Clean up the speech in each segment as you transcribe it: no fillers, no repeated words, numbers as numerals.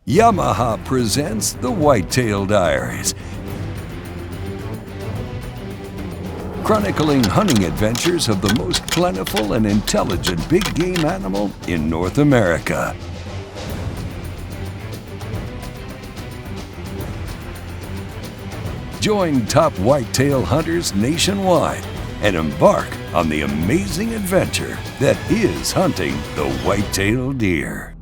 Yamaha presents the Whitetail Diaries, chronicling hunting adventures of the most plentiful and intelligent big game animal in North America. Join top whitetail hunters nationwide and embark on the amazing adventure that is hunting the whitetail deer.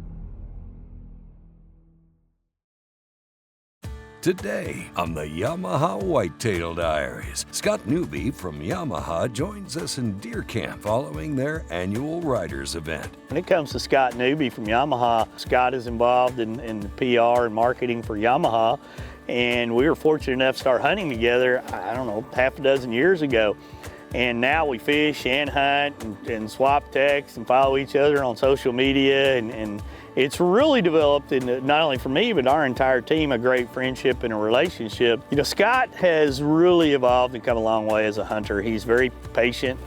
Today on the Yamaha Whitetail Diaries, Scott Newby from Yamaha joins us in deer camp following their annual riders event. When it comes to Scott Newby from Yamaha, Scott is involved in the PR and marketing for Yamaha, and we were fortunate enough to start hunting together, I don't know, half a dozen years ago. And now we fish and hunt and swap texts and follow each other on social media, and it's really developed, in, not only for me, but our entire team, a great friendship and a relationship. You know, Scott has really evolved and come a long way as a hunter. He's very patient,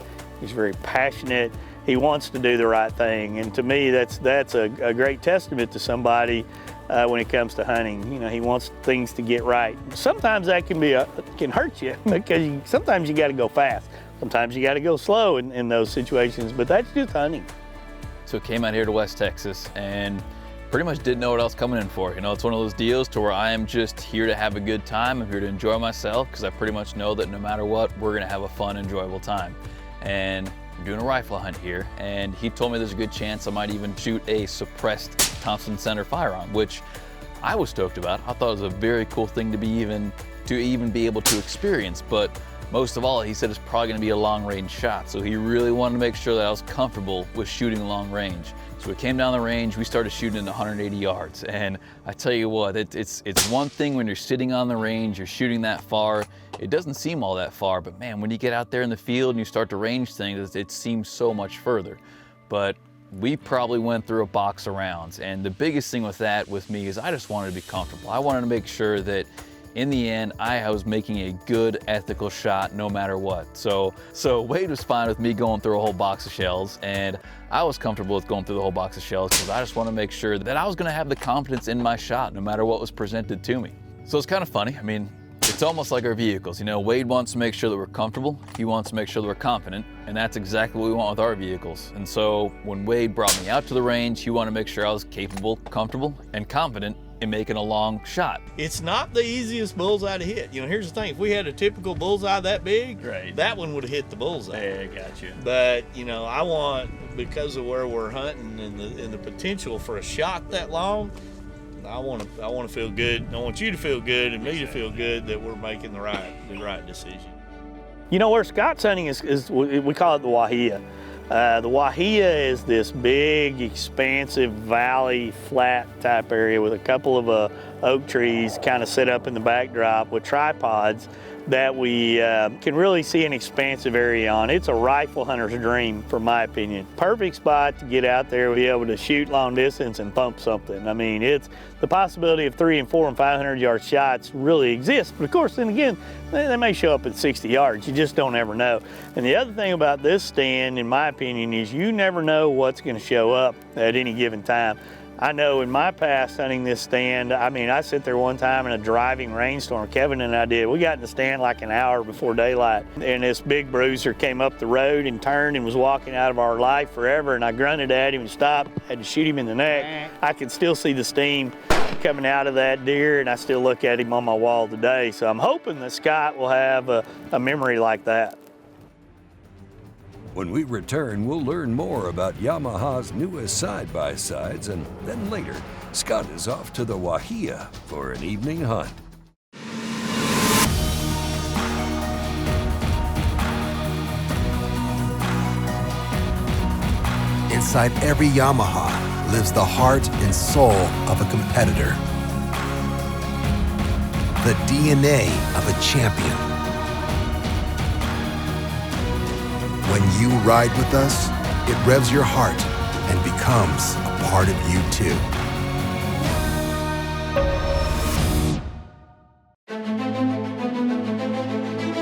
he's very passionate, he wants to do the right thing, and to me that's a great testament to somebody when it comes to hunting. You know, he wants things to get right. Sometimes that can hurt you because sometimes you got to go fast. Sometimes you got to go slow in those situations, but that's just hunting. So came out here to West Texas and pretty much didn't know what I was coming in for. You know, it's one of those deals to where I am just here to have a good time. I'm here to enjoy myself because I pretty much know that no matter what, we're gonna have a fun, enjoyable time. And I'm doing a rifle hunt here, and he told me there's a good chance I might even shoot a suppressed Thompson center firearm, which I was stoked about. I thought it was a very cool thing to even be able to experience, but most of all, he said it's probably gonna be a long range shot. So he really wanted to make sure that I was comfortable with shooting long range. So we came down the range, we started shooting at 180 yards. And I tell you what, it's one thing when you're sitting on the range, you're shooting that far, it doesn't seem all that far, but man, when you get out there in the field and you start to range things, it seems so much further. But we probably went through a box of rounds. And the biggest thing with that with me is I just wanted to be comfortable. I wanted to make sure that in the end, I was making a good, ethical shot no matter what. So Wade was fine with me going through a whole box of shells, and I was comfortable with going through the whole box of shells because I just want to make sure that I was going to have the confidence in my shot no matter what was presented to me. So it's kind of funny. I mean, it's almost like our vehicles. You know, Wade wants to make sure that we're comfortable. He wants to make sure that we're confident, and that's exactly what we want with our vehicles. And so when Wade brought me out to the range, he wanted to make sure I was capable, comfortable, and confident in making a long shot. It's not the easiest bullseye to hit. You know, here's the thing, if we had a typical bullseye that big, right, that one would have hit the bullseye. Hey, I got you. But, you know, I want, because of where we're hunting and the potential for a shot that long, I want to feel good. I want you to feel good and me to feel good that we're making the right decision. You know, where Scott's hunting is we call it the Guajillo. The Guajillo is this big, expansive valley, flat type area with a couple of oak trees kind of set up in the backdrop with tripods that we can really see an expansive area on. It's a rifle hunter's dream, from my opinion. Perfect spot to get out there, be able to shoot long distance and thump something. I mean, it's the possibility of 300 and 400 and 500 yard shots really exists. But of course, then again, they may show up at 60 yards. You just don't ever know. And the other thing about this stand, in my opinion, is you never know what's going to show up at any given time. I know in my past hunting this stand, I mean, I sit there one time in a driving rainstorm, Kevin and I did. We got in the stand like an hour before daylight, and this big bruiser came up the road and turned and was walking out of our life forever, and I grunted at him and stopped, had to shoot him in the neck. I could still see the steam coming out of that deer, and I still look at him on my wall today. So I'm hoping that Scott will have a memory like that. When we return, we'll learn more about Yamaha's newest side-by-sides, and then later, Scott is off to the Guajillo for an evening hunt. Inside every Yamaha lives the heart and soul of a competitor. The DNA of a champion. When you ride with us, it revs your heart and becomes a part of you too.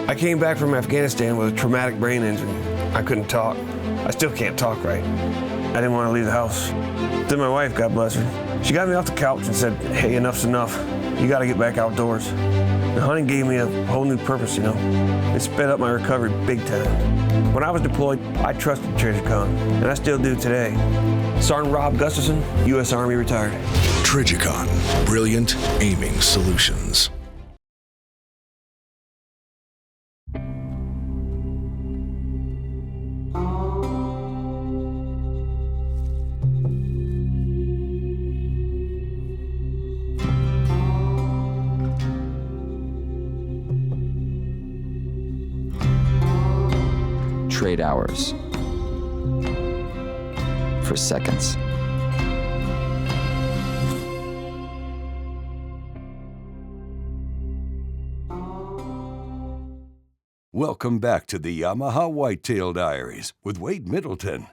I came back from Afghanistan with a traumatic brain injury. I couldn't talk. I still can't talk right. I didn't want to leave the house. Then my wife, God bless her, She got me off the couch and said, hey, enough's enough. You got to get back outdoors. And hunting gave me a whole new purpose, you know. It sped up my recovery big time. When I was deployed, I trusted Trijicon, and I still do today. Sergeant Rob Gustafson, U.S. Army retired. Trijicon, brilliant aiming solutions. Trade hours for seconds. Welcome back to the Yamaha Whitetail Diaries with Wade Middleton.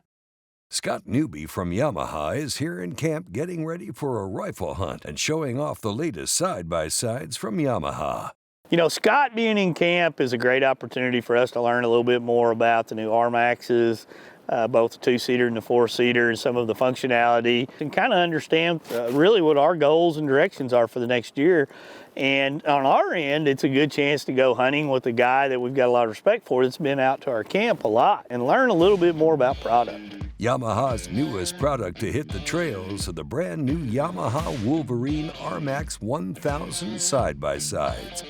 Scott Newby from Yamaha is here in camp getting ready for a rifle hunt and showing off the latest side-by-sides from Yamaha. You know, Scott being in camp is a great opportunity for us to learn a little bit more about the new RMAXs, both the two-seater and the four-seater, and some of the functionality, and kind of understand really what our goals and directions are for the next year. And on our end, it's a good chance to go hunting with a guy that we've got a lot of respect for that's been out to our camp a lot and learn a little bit more about product. Yamaha's newest product to hit the trails are the brand new Yamaha Wolverine RMAX 1000 side-by-sides.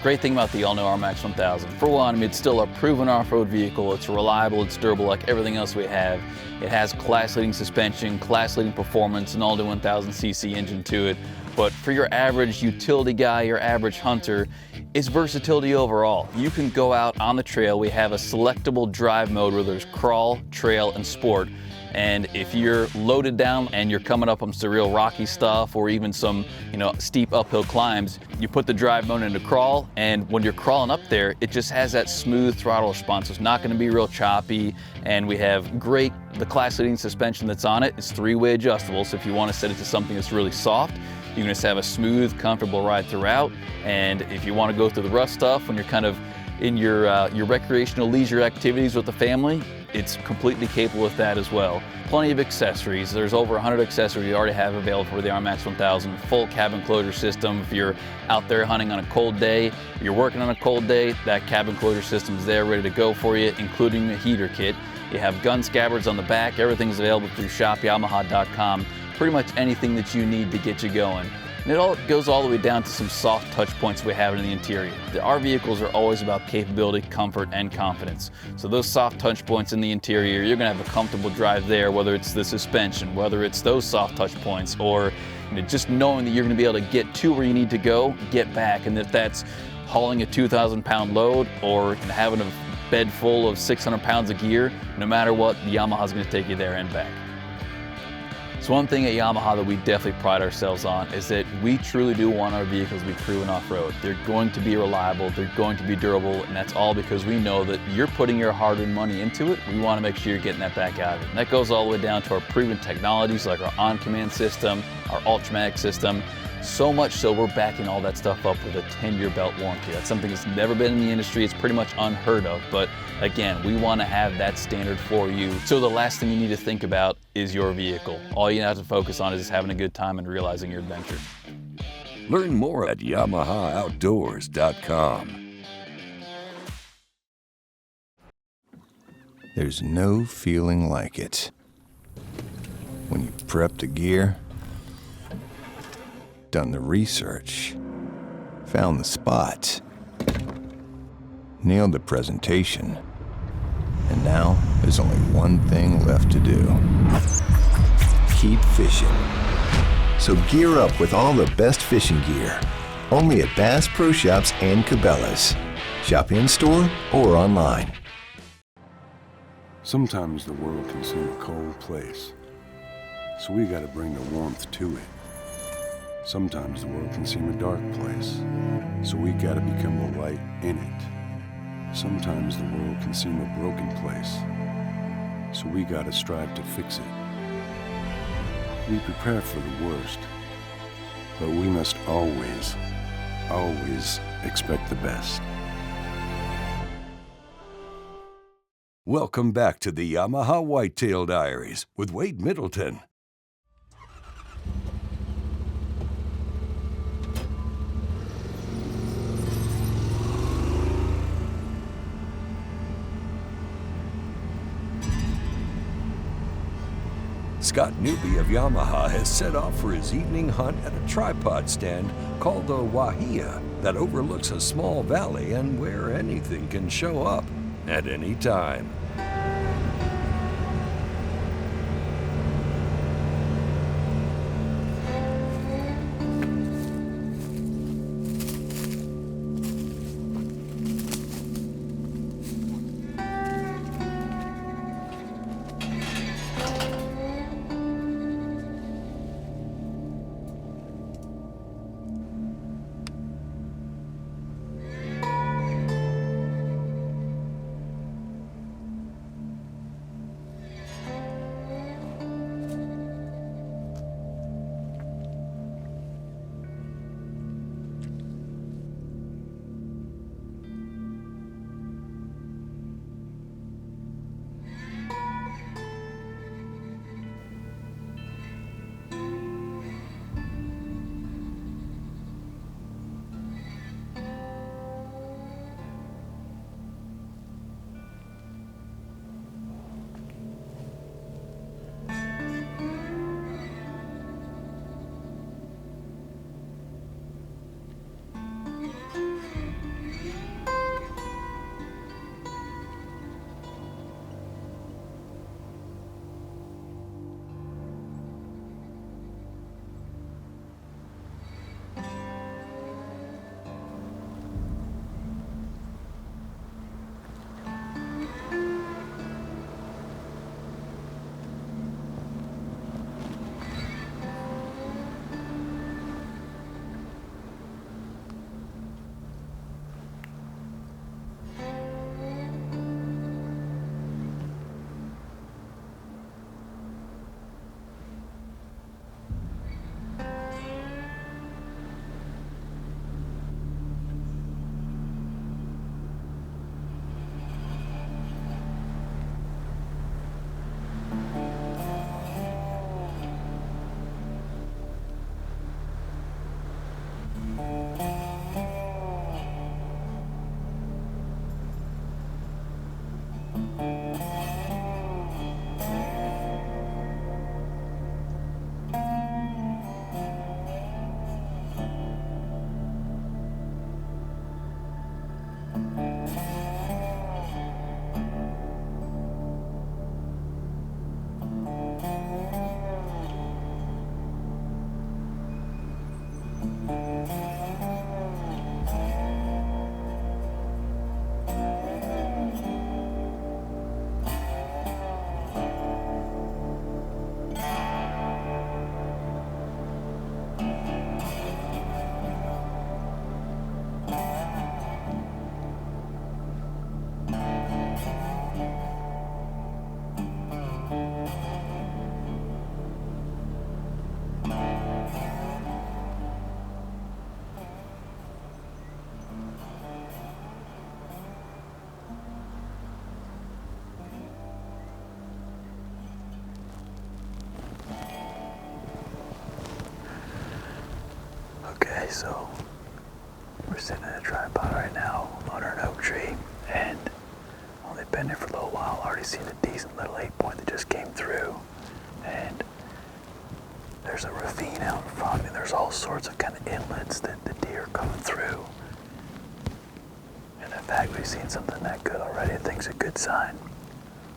Great thing about the all-new RMAX 1000. For one, I mean, it's still a proven off-road vehicle. It's reliable, it's durable like everything else we have. It has class-leading suspension, class-leading performance, an all-new 1000cc engine to it. But for your average utility guy, your average hunter, it's versatility overall. You can go out on the trail. We have a selectable drive mode where there's crawl, trail, and sport. And if you're loaded down and you're coming up on some real rocky stuff or even some, steep uphill climbs, you put the drive mode into crawl, and when you're crawling up there, it just has that smooth throttle response. It's not going to be real choppy, and we have the class-leading suspension that's on it. It's three-way adjustable, so if you want to set it to something that's really soft, you can just have a smooth, comfortable ride throughout. And if you want to go through the rough stuff when you're kind of in your recreational leisure activities with the family, it's completely capable of that as well. Plenty of accessories. There's over 100 accessories we already have available for the RMAX 1000. Full cabin closure system. If you're out there hunting on a cold day, you're working on a cold day, that cabin closure system is there ready to go for you, including a heater kit. You have gun scabbards on the back. Everything's available through shopyamaha.com. Pretty much anything that you need to get you going. And it all goes all the way down to some soft touch points we have in the interior. Our vehicles are always about capability, comfort, and confidence. So those soft touch points in the interior, you're gonna have a comfortable drive there, whether it's the suspension, whether it's those soft touch points, or just knowing that you're gonna be able to get to where you need to go, get back. And if that's hauling a 2,000-pound load or having a bed full of 600 pounds of gear, no matter what, the Yamaha's gonna take you there and back. So one thing at Yamaha that we definitely pride ourselves on is that we truly do want our vehicles to be proven off-road. They're going to be reliable, they're going to be durable, and that's all because we know that you're putting your hard-earned money into it. We want to make sure you're getting that back out of it. And that goes all the way down to our proven technologies like our on-command system, our Ultramatic system. So much so we're backing all that stuff up with a 10-year belt warranty. That's something that's never been in the industry. It's pretty much unheard of, but again, we want to have that standard for you. So the last thing you need to think about is your vehicle. All you have to focus on is having a good time and realizing your adventure. Learn more at YamahaOutdoors.com. There's no feeling like it. When you prep the gear, done the research, found the spot, nailed the presentation, and now there's only one thing left to do. Keep fishing. So gear up with all the best fishing gear, only at Bass Pro Shops and Cabela's. Shop in-store or online. Sometimes the world can seem a cold place, so we gotta bring the warmth to it. Sometimes the world can seem a dark place, so we gotta become the light in it. Sometimes the world can seem a broken place, so we gotta strive to fix it. We prepare for the worst, but we must always, always expect the best. Welcome back to the Yamaha Whitetail Diaries with Wade Middleton. Scott Newby of Yamaha has set off for his evening hunt at a tripod stand called the Guajillo that overlooks a small valley and where anything can show up at any time. Okay, so we're sitting in a tripod right now under an oak tree, and only been there for a little while. Already seen a decent little 8-point that just came through, and there's a ravine out in front, and there's all sorts of kind of inlets that the deer are coming through. And the fact we've seen something that good already, I think is a good sign.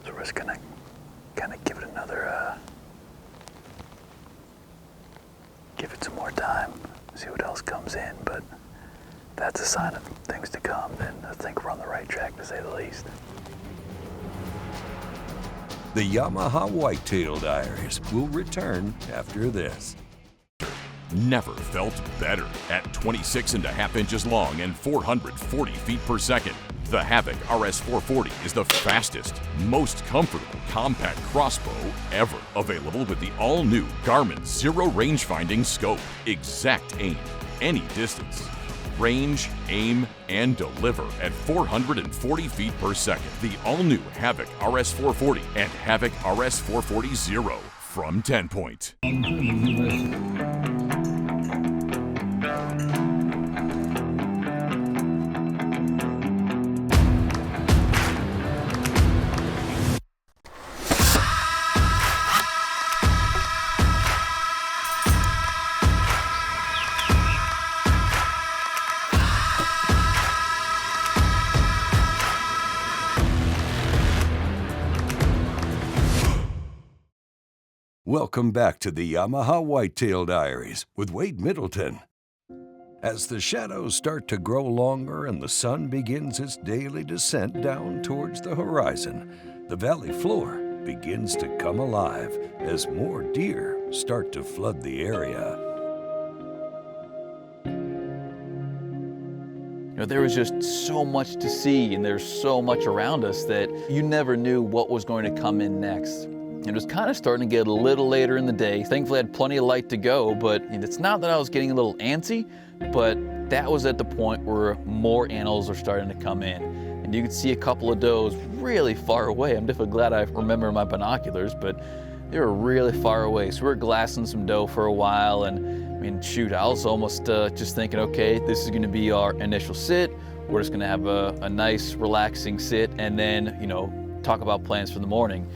So we're just gonna kind of give it another, give it some more time, see what else comes in, but that's a sign of things to come, then I think we're on the right track, to say the least. The Yamaha Whitetail Diaries will return after this. Never felt better. At 26.5 inches long and 440 feet per second, the Havoc RS440 is the fastest, most comfortable compact crossbow ever. Available with the all-new Garmin Zero Range-Finding Scope. Exact aim, any distance. Range, aim, and deliver at 440 feet per second. The all-new Havoc RS440 and Havoc RS440 Zero from 10-Point. Welcome back to the Yamaha Whitetail Diaries with Wade Middleton. As the shadows start to grow longer and the sun begins its daily descent down towards the horizon, the valley floor begins to come alive as more deer start to flood the area. You know, there was just so much to see, and there's so much around us that you never knew what was going to come in next. It was kind of starting to get a little later in the day. Thankfully, I had plenty of light to go, but it's not that I was getting a little antsy, but that was at the point where more animals were starting to come in. And you could see a couple of does really far away. I'm definitely glad I remember my binoculars, but they were really far away. So we were glassing some doe for a while, and I mean, shoot, I was almost just thinking, okay, this is gonna be our initial sit. We're just gonna have a nice, relaxing sit, and then, you know, talk about plans for the morning.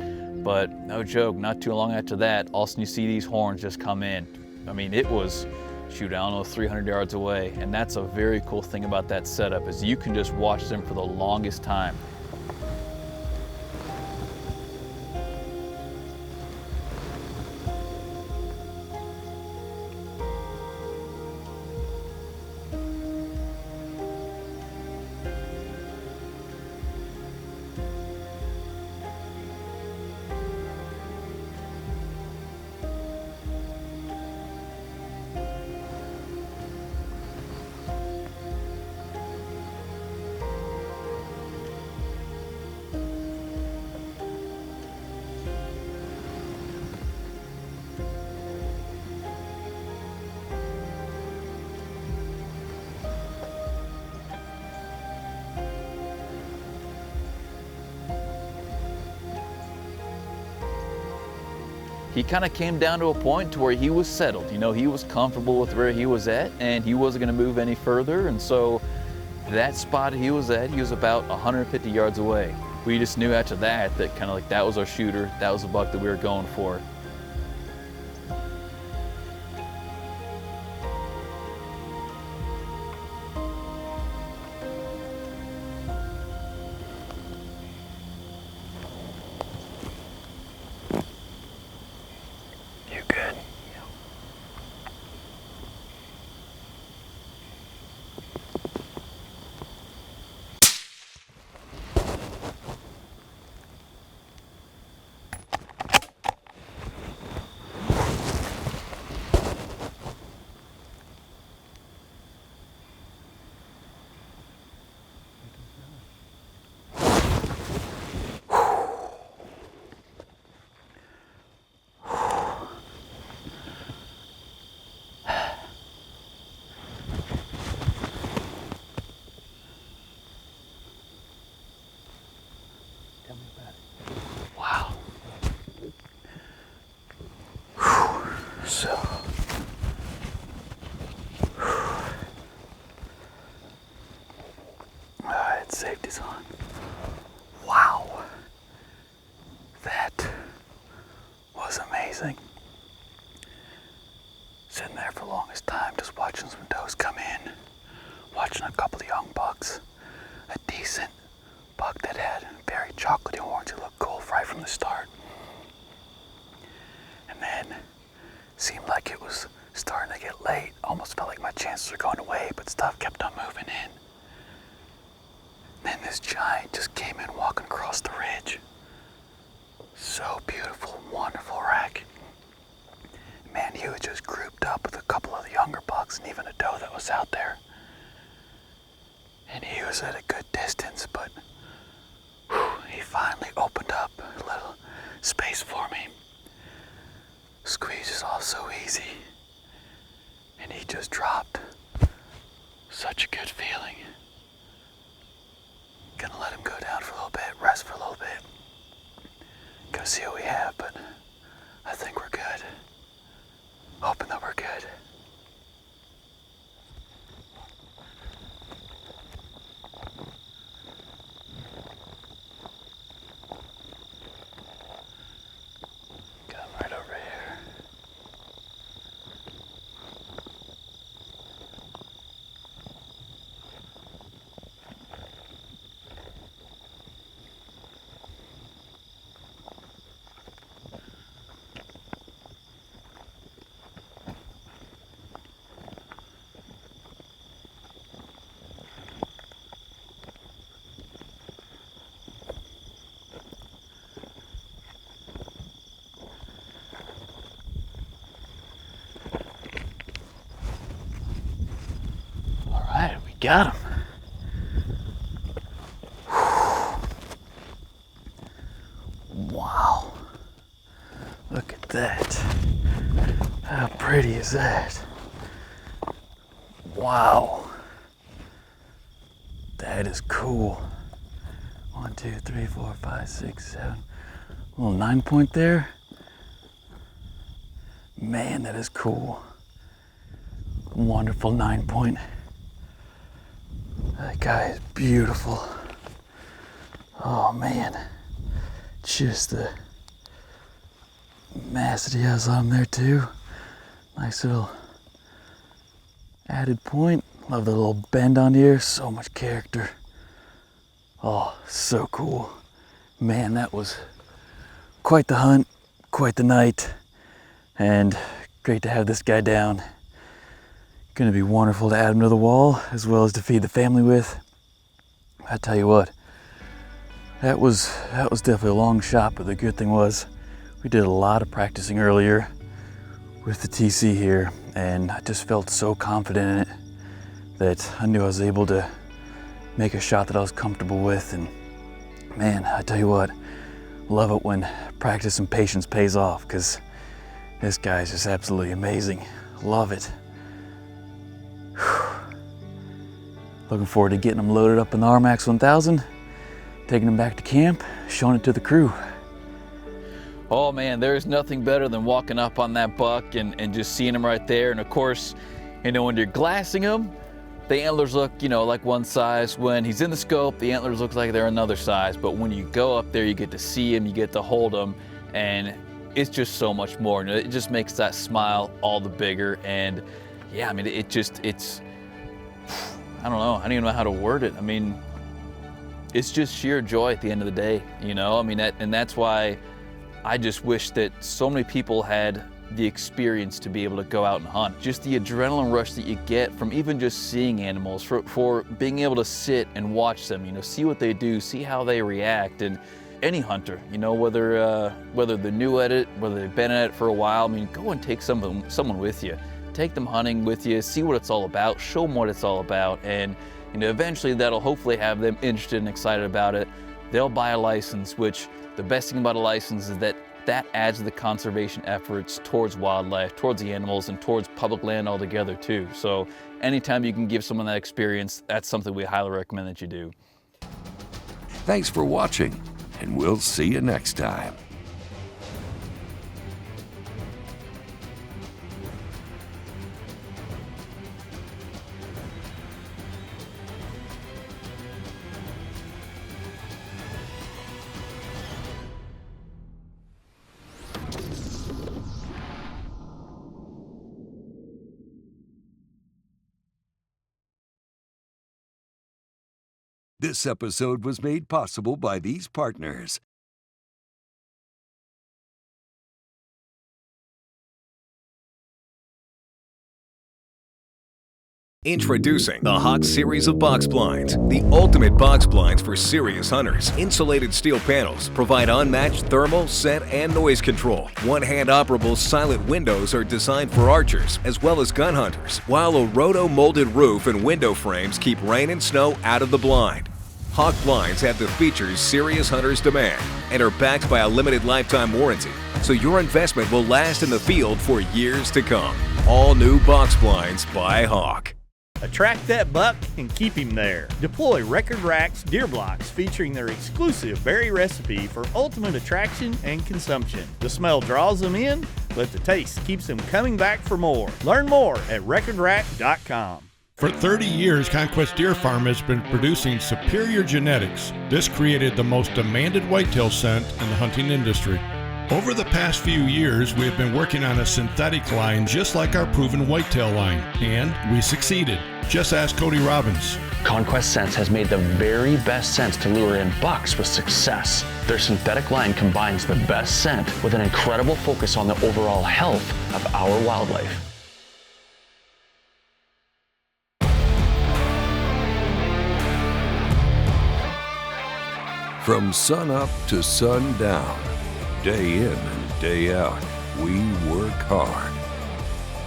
But no joke, not too long after that, all of a sudden you see these horns just come in. I mean, it was, shoot, I don't know, 300 yards away. And that's a very cool thing about that setup, is you can just watch them for the longest time. He kind of came down to a point to where he was settled. You know, he was comfortable with where he was at, and he wasn't going to move any further. And so that spot he was at, he was about 150 yards away. We just knew after that that kind of like that was our shooter, that was the buck that we were going for. So, alright, safety's on. Wow, that was amazing. Sitting there for the longest time, just watching some does come in, watching a couple of young bucks, a decent buck that had very chocolatey horns. He looked cool right from the start. And then seemed like it was starting to get late. Almost felt like my chances were going away, but stuff kept on moving in. Then this giant just came in walking across the ridge. So beautiful, wonderful rack. Man, he was just grouped up with a couple of the younger bucks and even a doe that was out there. And he was at a good distance, but he finally opened up a little space for me. Squeezes off so easy, and he just dropped. Such a good feeling. Gonna let him go down for a little bit, rest for a little bit. Go see what we have, but I think we're good. Hoping that we're good. got him. Wow. Look at that. How pretty is that? Wow. That is cool. 1, 2, 3, 4, 5, 6, 7. A little 9-point there. Man, that is cool. Wonderful 9-point. That guy is beautiful. Oh man. Just the mass that he has on there too. Nice little added point. Love the little bend on here. So much character. Oh, so cool. Man, that was quite the hunt, quite the night, and great to have this guy down. Gonna be wonderful to add him to the wall as well as to feed the family with. I tell you what, that was definitely a long shot, but the good thing was we did a lot of practicing earlier with the TC here, and I just felt so confident in it that I knew I was able to make a shot that I was comfortable with. And man, I tell you what, love it when practice and patience pays off, because this guy is just absolutely amazing. Love it. Looking forward to getting him loaded up in the RMAX 1000, taking him back to camp, showing it to the crew. Oh man, there's nothing better than walking up on that buck and just seeing him right there. And of course, you know, when you're glassing him, the antlers look, you know, like one size. When he's in the scope, the antlers look like they're another size. But when you go up there, you get to see him, you get to hold him, and it's just so much more. And it just makes that smile all the bigger. And yeah, I mean, it's, I don't know, I don't even know how to word it. I mean, it's just sheer joy at the end of the day, you know? I mean, and that's why I just wish that so many people had the experience to be able to go out and hunt. Just the adrenaline rush that you get from even just seeing animals, for being able to sit and watch them, you know, see what they do, see how they react. And any hunter, you know, whether they're new at it, whether they've been at it for a while, I mean, go and take someone with you. Take them hunting with you, see what it's all about, show them what it's all about, and you know, eventually that'll hopefully have them interested and excited about it. They'll buy a license, which the best thing about a license is that adds to the conservation efforts towards wildlife, towards the animals, and towards public land altogether too. So anytime you can give someone that experience, that's something we highly recommend that you do. Thanks for watching, and we'll see you next time. This episode was made possible by these partners. Introducing the Hawk series of box blinds, the ultimate box blinds for serious hunters. Insulated steel panels provide unmatched thermal, scent, and noise control. One-hand operable silent windows are designed for archers as well as gun hunters, while a roto-molded roof and window frames keep rain and snow out of the blind. Hawk blinds have the features serious hunters demand and are backed by a limited lifetime warranty, so your investment will last in the field for years to come. All new box blinds by Hawk. Attract that buck and keep him there. Deploy Record Racks deer blocks featuring their exclusive berry recipe for ultimate attraction and consumption. The smell draws them in, but the taste keeps them coming back for more. Learn more at recordrack.com. For 30 years, Conquest Deer Farm has been producing superior genetics. This created the most demanded whitetail scent in the hunting industry. Over the past few years, we have been working on a synthetic line just like our proven whitetail line, and we succeeded. Just ask Cody Robbins. Conquest Scents has made the very best scents to lure in bucks with success. Their synthetic line combines the best scent with an incredible focus on the overall health of our wildlife. From sun up to sundown, day in and day out, we work hard.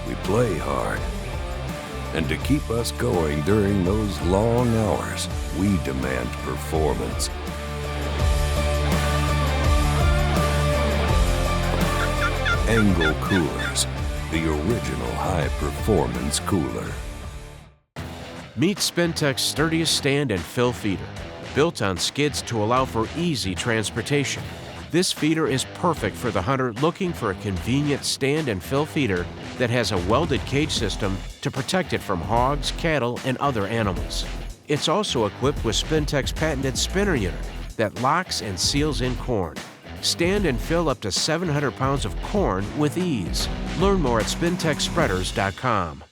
We play hard. And to keep us going during those long hours, we demand performance. Angle Coolers, the original high-performance cooler. Meet Spintech's sturdiest stand and fill feeder, built on skids to allow for easy transportation. This feeder is perfect for the hunter looking for a convenient stand and fill feeder that has a welded cage system to protect it from hogs, cattle, and other animals. It's also equipped with Spintech's patented spinner unit that locks and seals in corn. Stand and fill up to 700 pounds of corn with ease. Learn more at spintechspreaders.com.